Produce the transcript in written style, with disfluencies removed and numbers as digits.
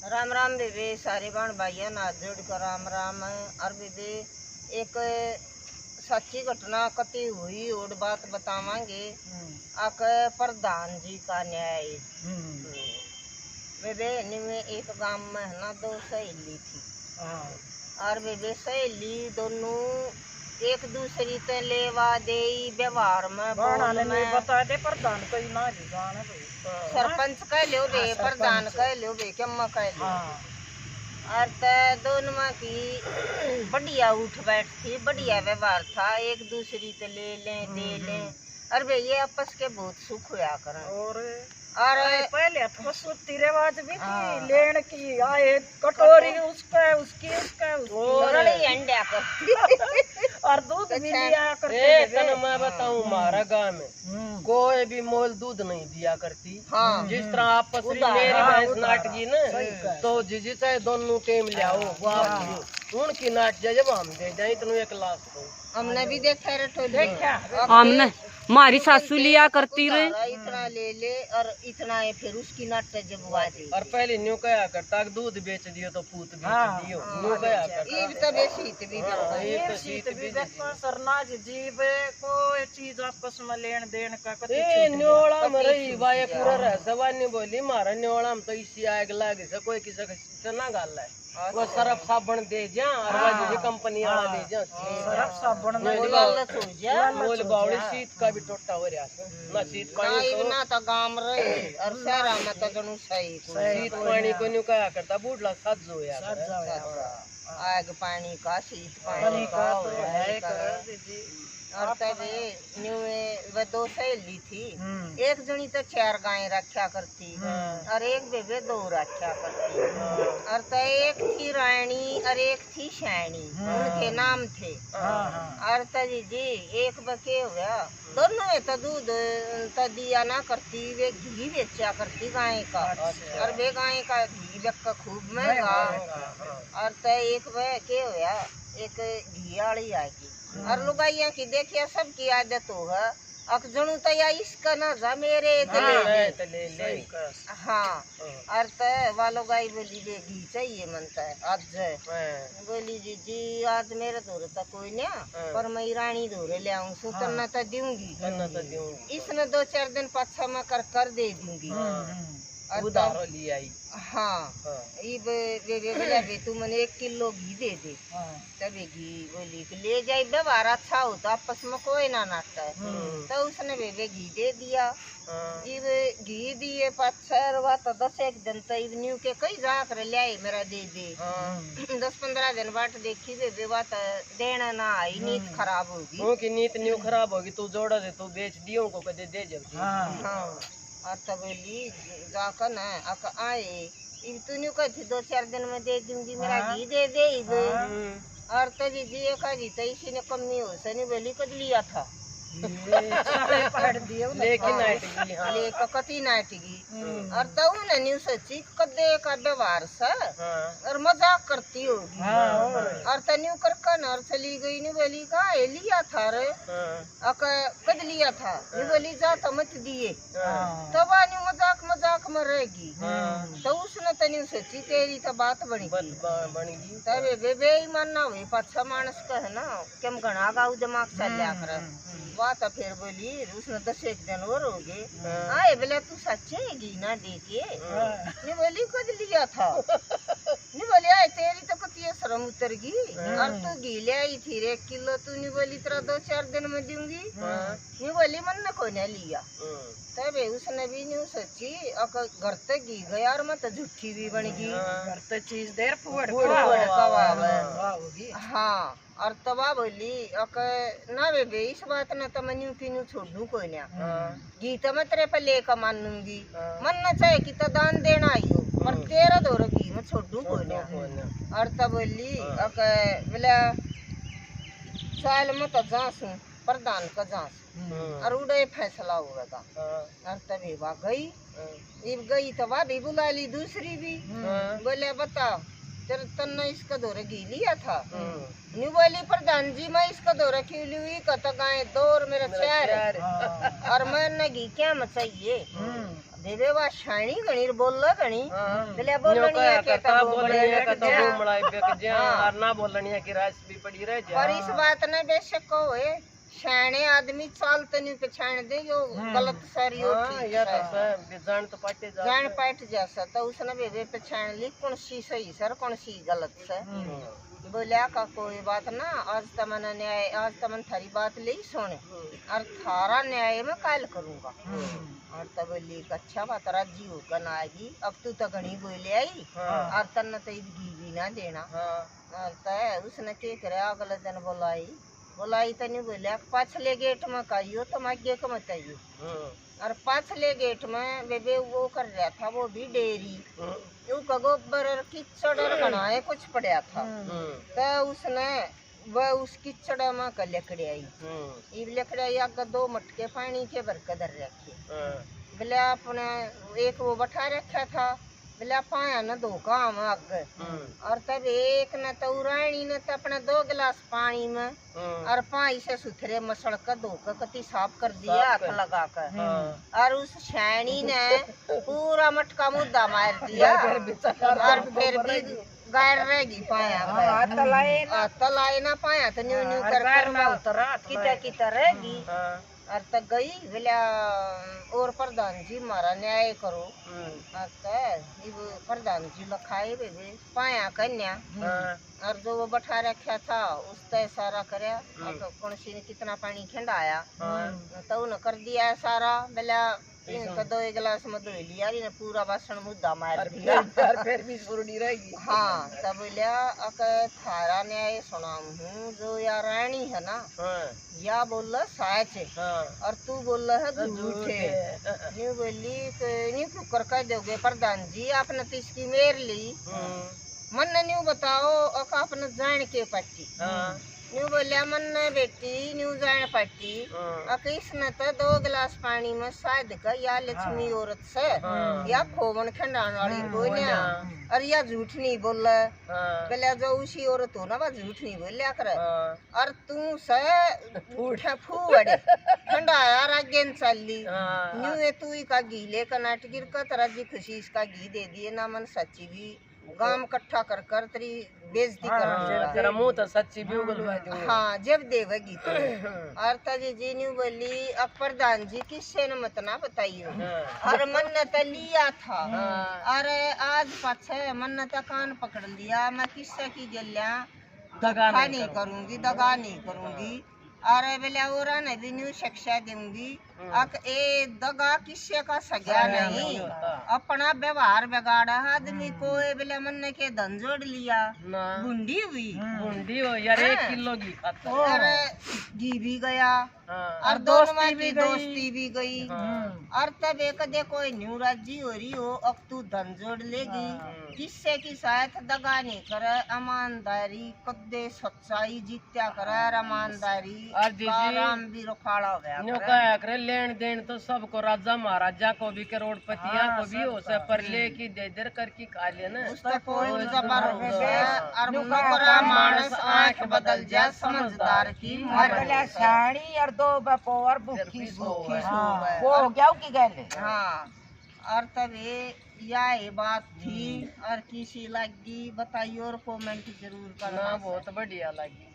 राम राम बेबे सारे बाण भाइया नाथ जोड़ कर राम राम। और बेबे एक सच्ची घटना कती हुई और बात बतावांगे। आक प्रधान जी का न्याय। बेबे में एक गांव में है ना दो सहेली थी। और बेबे सहेली दोनों एक दूसरी ते लेवा दे व्यवहार में बता दे प्रधान कोई ना जाने सरपंच कह लो बे प्रधान कह लो बे कम्मा कह लो। और दोनों की बढ़िया उठ बैठ थी, बढ़िया व्यवहार था, एक दूसरी से ले लें दे लें। और भे ये आपस के बहुत सुख हुआ करें। और पहले तो सुती रिवाज भी थी लेन की, आए कटोरी उसका उसकी अंडा और दूध भी लिया करते। मैं बताऊं हमारा गाँव में कोई भी मोल दूध नहीं दिया करती। जिस तरह आपस में मेरी भैंस नाटगी ना तो जिजी चाहे दोनों टेम ले आओ उनकी नाट जाए जब हम दे जाए इतनों 1 लाख तो हमने भी देखा हमने हमारी सासू लिया करती रहे इतना ले ले और इतना है फिर उसकी नाट जब दे। और पहले न्यू कया करता दूध बेच दियो तो पूत बेच दियो न्यू कया करता सरनाज जीव कोई चीज आपस में लेन देन का न्योड़ा में रही बाय पूरा रह सवानी बोली मारा न्योड़ा में तो इसी आग लागे से कोई किसी ना गाल है वो सरफ साबुन दे जा और वो कंपनी वाला दे जा सरफ साबुन मोल बावड़ी शीत का भी टोटा हो रहा है ना शीत पानी ना तो गांव रहे और शहर में तो जनु सही शीत पानी को न्यू कया करता बूढ़ला सज हो यार आग पानी का शीत पानी का और तब न्यू वे दो सहेली थी। एक जनी तो 4 गाय रखा करती और एक बेबे 2 रखा करती। और तो एक थी रानी और एक थी शैनी, उनके नाम थे। और तजी जी एक बके हो गया दोनों में तो दूध तो दिया ना करती, वे घी बेचा करती गाय का। और वे गाय का घी बेचा खूब महंगा। और तो एक वे के हो गया एक घी वाली आएगी और लुगाइया की देखिए सबकी आदत होगा अकजणु तो या इसका ना जा मेरे ले। हाँ और तो वालो गाई बोली बे घी चाहिए मनता है आज बोली जी आज मेरे धोरे तो कोई नहीं पर मैं रानी धोरे ले आऊँ सु तन्ना तो दूंगी इसने 2-4 दिन पाछा में कर दे दूंगी। उधारो ली आई। हाँ बे तू मैंने 1 किलो घी दे दे तभी घी बोली ले जाए व्यवहार अच्छा हो तो आपस में कोई ना नाटता है। तो उसने बेबे घी दे दिया। घी दिए 5-6 रुपया तो 10-1 दिन तो न्यू के कई जाकर ले आए मेरा दे दे 10-15 दिन बाट देखी बेबे बात देना ना आई नीत खराब होगी नीत न्यू खराब होगी तू जोड़ा दे तू बेच दियो को कदे दे जब। हाँ और तब बोली जाकर ना आए तू न्यू कहती 2-4 दिन में दे दूंगी मेरा घी दे दे। और तभी जी तो इसी ने कमी हो सनी बोली कद लिया था लेकिन कती नाटगी। और तो न्यू सोची कदे का व्यवहार सा और मजाक करती होगी। और तो न्यू कर और चली गई न्यू बोली कहा लिया था रे कद लिया था न्यू बोली जा तो मत दिए तब न्यू मजाक में रहेगी। तो उसने तो न्यू सोची तेरी तो बात बनी तब बेबे ही मानना हुई 5-6 मानस का है ना कम घना गाँव दिमाग चल कर बात फिर बोली उसने 10-1 दिन और हो गए आए बोले तू सच्चे घी ना दे के नहीं बोली कद लिया था नहीं बोली आए तेरी तो कती शर्म उतर गई और तू घी ले आई थी 1 किलो तू नहीं बोली तेरा 2-4 दिन में दूंगी नहीं बोली मन ने कोई नहीं लिया। तब उसने भी नहीं सोची घर तक घी गया और मत झूठी भी बन गई घर तक चीज देर हाँ। और तबा बोली ना बेबे इस बात ना तो मैं न्यू छोड़ दूं कोई ना घी तो मैं तेरे पे लेकर मानूंगी मन न चाहे कि तो दान देना आई हो पर तेरा दौर घी मैं छोड़ दूं कोई ना। और तब बोली बोला चाल मत जासूं प्रधान का जास और उड़े फैसला होगा। और तभी वह गई तो वह भी बुला ली दूसरी भी बोले बता तेरे तन्ने इसका दौरे घी लिया था न्यू बोली प्रधान जी मैं इसका दौरा क्यों ली कत गाय 2 और मेरा 4 और मैं न घी क्या चाहिए देवे वा शाणी गणी बोल गणी बोले बोलनी बोलनी है है के करता तब बोलनी है का तो घूमड़ा बेक जे और ना बोलनी है कि रास भी पड़ी रह जा। पर इस बात ने बेशक होए शाणे आदमी चालते नहीं पहचान दे यो गलत सारी हो ठीक या है। तो सब जान तो पाटे जा जान पाट जैसा तो उसने बेबे पहचान ली कौन सी सही सर कौन सी गलत से बोलिया का कोई बात ना आज तमन न्याय आज तमन थारी बात ले सुने और थारा न्याय में काल करूंगा। और तब बोली अच्छा बात राजी होकर ना आएगी अब तू तो घनी बोले आई और तन तो घी भी ना देना। और तय उसने के करे अगले दिन बोलाई तो नहीं बोलिया पाछले गेट में कहियो तो आगे को मत आइयो। और पाछले गेट में बेबे वो कर रहा था वो भी डेयरी यू का गोबर और कीचड़ बनाए कुछ पड़ा था तो उसने वह उस कीचड़ में का लकड़ी आई ये लकड़ी आई आगे 2 मटके पानी के भर के धर रखे बोले अपने एक वो बैठा रखा था बोले पाया न 2 काम आगे। और तब एक न तो रानी ने तो अपने 2 गिलास पानी में और 5 से सुथरे मसल कर धोकर कति साफ कर दिया हाथ लगा कर। और उस शैनी ने पूरा मटका मुद्दा मार दिया और फिर भी गायर रहेगी पाया तलाए ना पाया तो न्यू न्यू कर किता रहेगी। और तक गई बोला और प्रधान जी मारा न्याय करो। और प्रधान जी लखाए बेबे पाया कन्या और जो वो बैठा रखा था उस तय सारा करया कौन सी ने कितना पानी खिंडाया तो उन्हें कर दिया सारा बोला तो 2 गिलास में धो लिया ने पूरा बासन मुद्दा मार दिया फिर भी सुरडी रहेगी। हाँ तब बोलिया थारा न्याय सुनाऊ हूँ जो यार रानी है ना या बोल सच है और तू बोल है झूठे न्यू बोली न्यू क्यों कर कह दोगे प्रधान जी आपने तो इसकी मेर ली मन ने न्यू बताओ आपने जान के पट्टी न्यू बोलिया मन ने बेटी न्यू जान पट्टी इसने तो 2 गिलास पानी में शायद का या लक्ष्मी औरत से या खोवन खंडान वाली बोलिया और या झूठ नहीं बोल बोलिया जो उसी औरत हो ना वह झूठ नहीं बोलिया करे और तू से फूवड़े ठंडाया रागे चली न्यू ये तू का घी लेकर नाटगिर का तरह जी खुशी इसका घी दे दिए ना मन सच्ची भी गांव इकट्ठा कर कर तेरी बेइज्जती कर तेरा मुंह तो सच्ची भी उगलवा दो। हाँ जब देवेगी तो और तजी जी न्यू बोली अब प्रधान जी किससे न मत ना बताइयो और मन ने तो लिया था अरे आज पाछे मन ने तो कान पकड़ लिया मैं किससे की गलिया दगा नहीं करूंगी अरे बोले और ने भी न्यू शिक्षा दूंगी अक ए दगा किससे का सजा नहीं अपना व्यवहार बिगाड़ा आदमी को बोले मन के धन जोड़ लिया गुंडी हो यार 1 किलो घी खाता अरे घी भी गया और दोस्ती भी गई और तब एक दे कोई न्यू राजी हो रही हो अब तू धन जोड़ लेगी किससे की साथ दगा नहीं करे ईमानदारी कदे सच्चाई जीत्या करे ईमानदारी आराम भी रोखाड़ा हो लेन देन तो सबको राजा महाराजा को भी करोड़पतिया को भी हो से पर ले की दे दर करके खा लेना उसका कोई जबर हो गया और नौकरा मानस आंख बदल जा समझदार की बोले साड़ी और 2 बपो और भूखी सूखी वो हो गया की गले। हाँ और तब ये बात थी और किसी लगी बताइए और कमेंट जरूर करना। बहुत बढ़िया लगी।